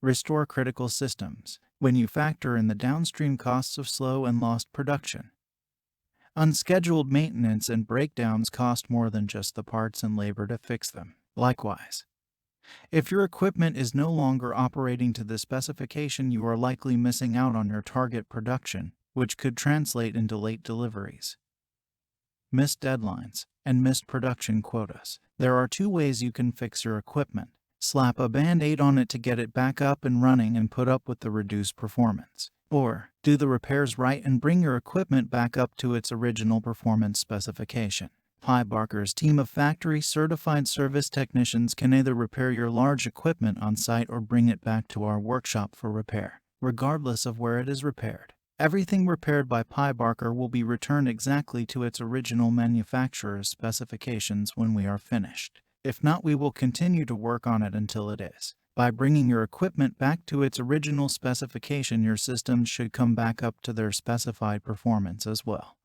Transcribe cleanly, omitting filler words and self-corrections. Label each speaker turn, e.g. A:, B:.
A: Restore critical systems when you factor in the downstream costs of slow and lost production. Unscheduled maintenance and breakdowns cost more than just the parts and labor to fix them. Likewise, if your equipment is no longer operating to the specification, you are likely missing out on your target production, which could translate into late deliveries, missed deadlines, and missed production quotas. There are two ways you can fix your equipment. Slap a band-aid on it to get it back up and running and put up with the reduced performance. Or, do the repairs right and bring your equipment back up to its original performance specification. Barker's team of factory-certified service technicians can either repair your large equipment on site or bring it back to our workshop for repair, regardless of where it is repaired. Everything repaired by Barker will be returned exactly to its original manufacturer's specifications when we are finished. If not, we will continue to work on it until it is. By bringing your equipment back to its original specification, your systems should come back up to their specified performance as well.